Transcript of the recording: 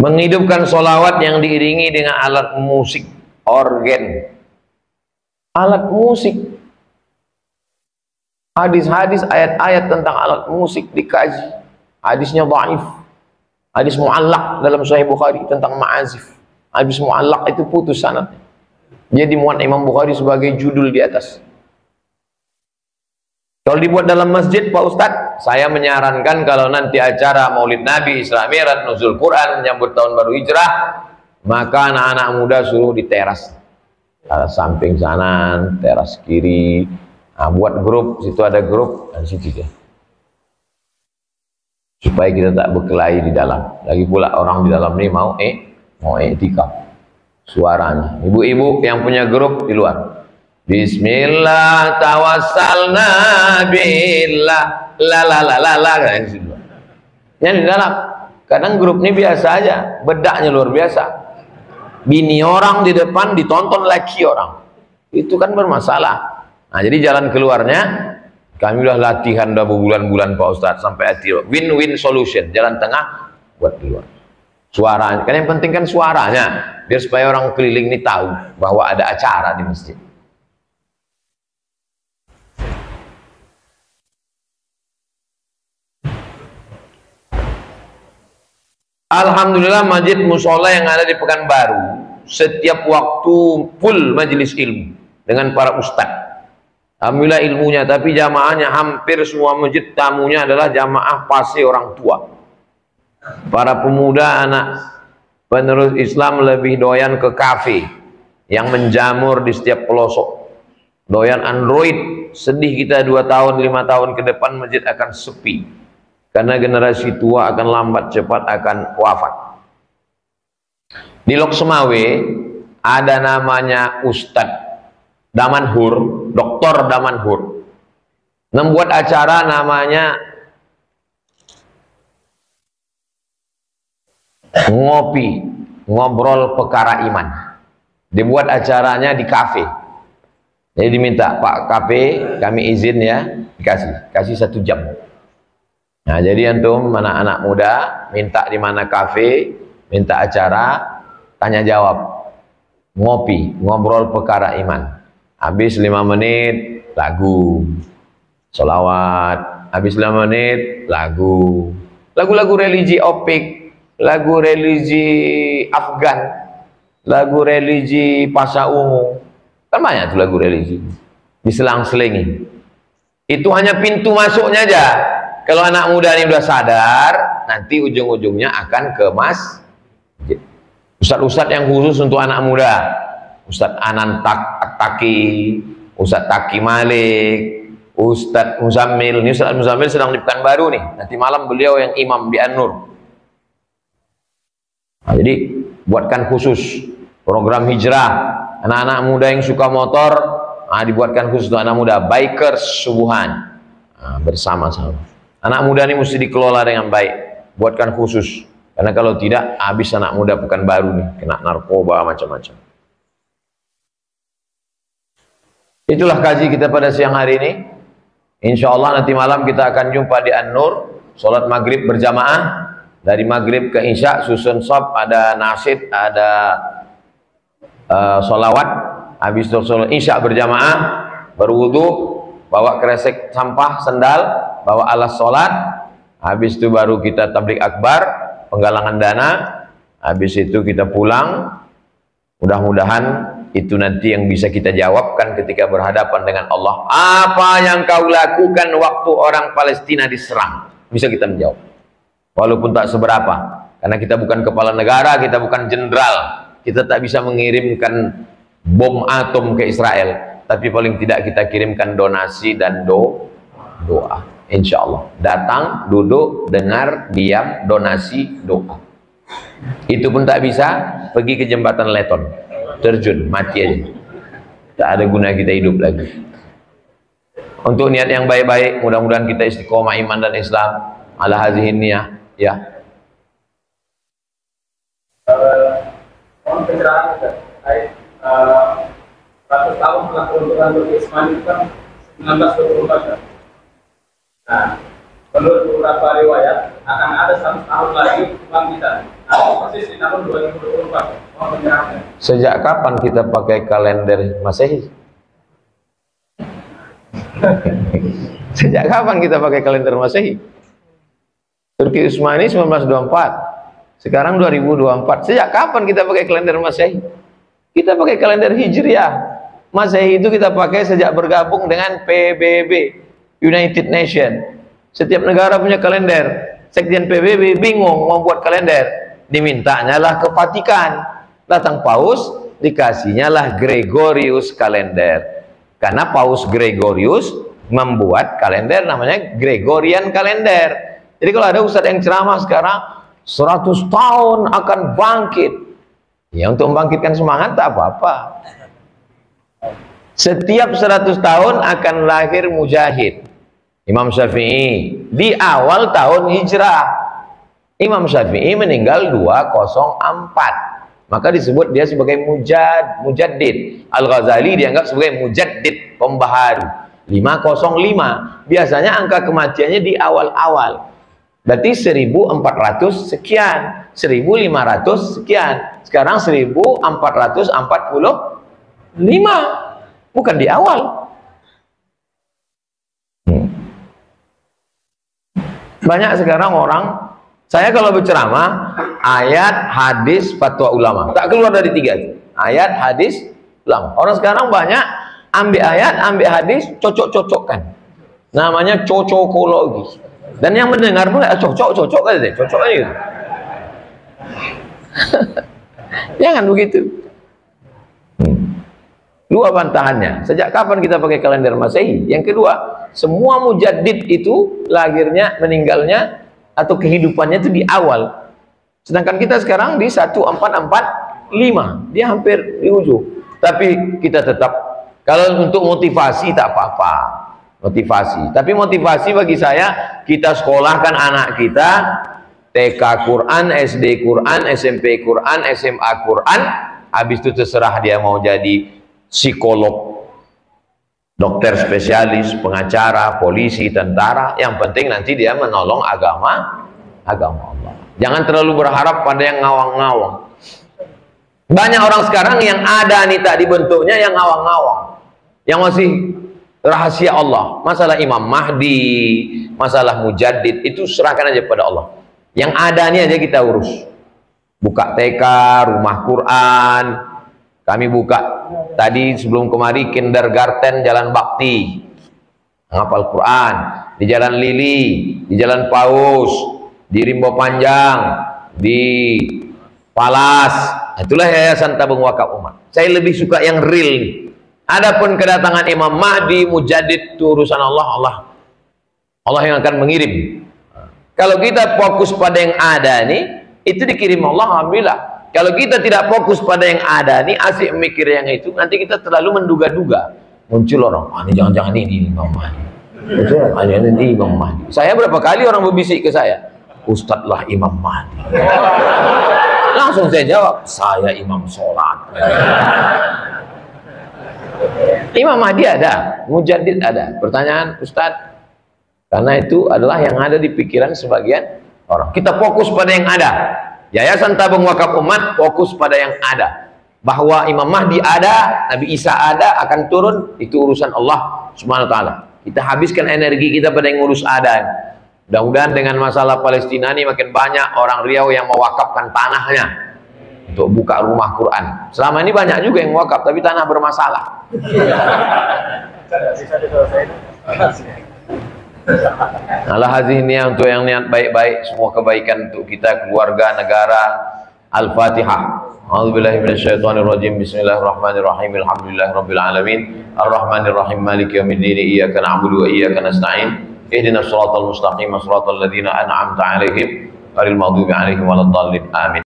Menghidupkan sholawat yang diiringi dengan alat musik, organ, alat musik, hadis-hadis, ayat-ayat tentang alat musik dikaji, hadisnya dhaif, hadis mu'allaq dalam Sahih Bukhari tentang ma'azif, hadis mu'allaq itu putus sanadnya, dia dimuat Imam Bukhari sebagai judul di atas. Kalau dibuat dalam masjid, Pak Ustadz, saya menyarankan kalau nanti acara Maulid Nabi, Isra Mi'raj, Nuzul Quran, menyambut tahun baru Hijrah, maka anak-anak muda suruh di teras, samping sana, teras kiri. Nah, buat grup, situ ada grup, dan situ dia. Supaya kita tak berkelahi di dalam. Lagi pula orang di dalam ini mau iktikaf. Suaranya. Ibu-ibu yang punya grup di luar. Bismillah tawassalna billah la la la la la. Yang di dalam. Kadang grup ini biasa aja, bedaknya luar biasa. Bini orang di depan ditonton laki orang. Itu kan bermasalah. Nah, jadi jalan keluarnya kami udah latihan udah berbulan-bulan Pak Ustadz sampai hati. Win-win solution, jalan tengah buat di luar. Suaranya, kan yang penting kan suaranya, biar supaya orang keliling ini tahu bahwa ada acara di masjid. Alhamdulillah masjid musola yang ada di Pekanbaru setiap waktu full majelis ilmu dengan para ustadz. Alhamdulillah ilmunya, tapi jamaahnya hampir semua masjid tamunya adalah jamaah pasti orang tua. Para pemuda anak penerus Islam lebih doyan ke kafe yang menjamur di setiap pelosok. Doyan Android, sedih kita 2 tahun 5 tahun ke depan masjid akan sepi. Karena generasi tua akan lambat cepat akan wafat. Di Lok Semawe ada namanya Ustadz Damanhur, Dr. Damanhur, membuat acara namanya ngopi, ngobrol perkara iman. Dibuat acaranya di kafe. Jadi diminta, Pak kafe kami izin ya, kasih 1 jam. Nah, jadi antum anak-anak muda minta di mana kafe, minta acara, tanya jawab, ngopi, ngobrol perkara iman. Habis 5 menit lagu, sholawat. Habis 5 menit lagu, lagu-lagu religi Opik, lagu religi Afgan, lagu religi Pasha Ungu. Kan banyak tuh lagu religi diselang-selingi. Itu hanya pintu masuknya aja. Kalau anak muda ini udah sadar, nanti ujung-ujungnya akan ke masjid. Ustadz-ustadz yang khusus untuk anak muda, Ustadz Anan Taki, Ustadz Taki Malik, Ustadz Muzammil. Ini Ustadz Muzammil sedang di Pekanbaru nih. Nanti malam beliau yang imam di An-Nur. Nah, jadi buatkan khusus program hijrah. Anak-anak muda yang suka motor, dibuatkan khusus untuk anak muda. Bikers subuhan, bersama-sama. Anak muda ini mesti dikelola dengan baik, buatkan khusus. Karena kalau tidak, habis anak muda Pekanbaru nih, kena narkoba macam-macam. Itulah kaji kita pada siang hari ini. Insya Allah nanti malam kita akan jumpa di An-Nur, sholat maghrib berjamaah. Dari maghrib ke isya, susun shop, ada nasid, ada sholawat. Habis itu sholat isya berjamaah, berwudu, bawa kresek sampah, sendal, bawa alas sholat. Habis itu baru kita tablik akbar, penggalangan dana. Habis itu kita pulang. Mudah-mudahan itu nanti yang bisa kita jawabkan ketika berhadapan dengan Allah. Apa yang kau lakukan waktu orang Palestina diserang? Bisa kita menjawab, walaupun tak seberapa, karena kita bukan kepala negara, kita bukan jenderal, kita tak bisa mengirimkan bom atom ke Israel, tapi paling tidak kita kirimkan donasi dan doa. Insya Allah datang, duduk, dengar, diam, donasi, doa. Itu pun tak bisa, pergi ke jembatan Leton, terjun, mati aja, tak ada guna kita hidup lagi. Untuk niat yang baik-baik, mudah-mudahan kita istiqomah iman dan Islam ala hazihin niyah, ya. Pencerahan terkait 100 tahun setelah peruntukan Turki Ismail itu kan 1924 kan. Nah, menurut beberapa riwayat akan ada 1 tahun lagi uang kita. Nah, persis di tahun 2024. Mau menyerahkan. Sejak kapan kita pakai kalender Masehi? Sejak kapan kita pakai kalender Masehi? Turki Utsmani 1924. Sekarang 2024. Sejak kapan kita pakai kalender Masehi? Kita pakai kalender Hijriah. Masehi itu kita pakai sejak bergabung dengan PBB, United Nation. Setiap negara punya kalender. Sekjen PBB bingung membuat kalender. Dimintanya lah ke Vatikan. Datang Paus, dikasihnya lah Gregorius kalender. Karena Paus Gregorius membuat kalender namanya Gregorian kalender. Jadi kalau ada ustadz yang ceramah sekarang 100 tahun akan bangkit. Ya untuk membangkitkan semangat tak apa-apa. Setiap 100 tahun akan lahir mujahid. Imam Syafi'i di awal tahun hijrah. Imam Syafi'i meninggal 204. Maka disebut dia sebagai mujaddid. Al-Ghazali dianggap sebagai mujaddid, pembaharu. 505. Biasanya angka kematiannya di awal-awal. Berarti 1400 sekian, 1500 sekian. Sekarang 1445. Bukan di awal. Banyak sekarang orang, saya kalau berceramah, ayat, hadis, fatwa ulama. Tak keluar dari 3 itu. Ayat, hadis, ulama. Orang sekarang banyak ambil ayat, ambil hadis, cocok-cocokkan. Namanya cocokologi. Dan yang mendengar pun cocok kan deh, cocok aja gitu. Jangan begitu. Dua bantahannya. Sejak kapan kita pakai kalender Masehi? Yang kedua, semua mujaddid itu lahirnya, meninggalnya atau kehidupannya itu di awal. Sedangkan kita sekarang di 1445. Dia hampir di ujung. Tapi kita tetap, kalau untuk motivasi tak apa-apa. Motivasi. Tapi motivasi bagi saya, kita sekolahkan anak kita TK Quran, SD Quran, SMP Quran, SMA Quran. Habis itu terserah dia mau jadi psikolog, dokter spesialis, pengacara, polisi, tentara. Yang penting nanti dia menolong agama Allah. Jangan terlalu berharap pada yang ngawang-ngawang. Banyak orang sekarang yang ada nih tak dibentuknya yang ngawang-ngawang, yang masih rahasia Allah. Masalah Imam Mahdi, masalah mujaddid, itu serahkan aja pada Allah. Yang ada nih aja kita urus. Buka TK, rumah Quran. Kami buka tadi sebelum kemari kindergarten Jalan Bakti, ngapal Quran. Di Jalan Lili, di Jalan Paus, di Rimbo Panjang, di Palas. Itulah Yayasan Tabung Wakaf Umat. Saya lebih suka yang real nih. Adapun kedatangan Imam Mahdi, mujaddid, itu urusan Allah yang akan mengirim. Kalau kita fokus pada yang ada nih, itu dikirim Allah, alhamdulillah. Kalau kita tidak fokus pada yang ada nih, asik mikir yang itu, nanti kita terlalu menduga-duga. Muncul orang, ini jangan-jangan ini Imam Mahdi. Betul, ini Imam Mahdi. Saya berapa kali orang berbisik ke saya, Ustadz lah Imam Mahdi. Langsung saya jawab, saya imam sholat. Imam Mahdi ada, mujaddid ada. Pertanyaan Ustadz, karena itu adalah yang ada di pikiran sebagian orang. Kita fokus pada yang ada. Yayasan Tabung Wakaf Umat fokus pada yang ada. Bahwa Imam Mahdi ada, Nabi Isa ada, akan turun, itu urusan Allah Subhanahu wa taala. Kita habiskan energi kita pada yang ngurus ada. Mudah-mudahan dengan masalah Palestina ini makin banyak orang Riau yang mewakafkan tanahnya untuk buka rumah Quran. Selama ini banyak juga yang wakaf, tapi tanah bermasalah. Alhamdulillah, untuk yang niat baik-baik, semua kebaikan untuk kita, keluarga, negara. Al-Fatihah. A'udzubillahi minasyaitonirrajim. Bismillahirrahmanirrahim. Alhamdulillahirabbil alamin. Arrahmanirrahim. Maliki yaumiddin. Iyyaka na'budu wa iyyaka nasta'in. Ihdinas siratal mustaqim, siratal ladzina an'amta 'alaihim ghairil maghdubi 'alaihim waladdallin. Amin.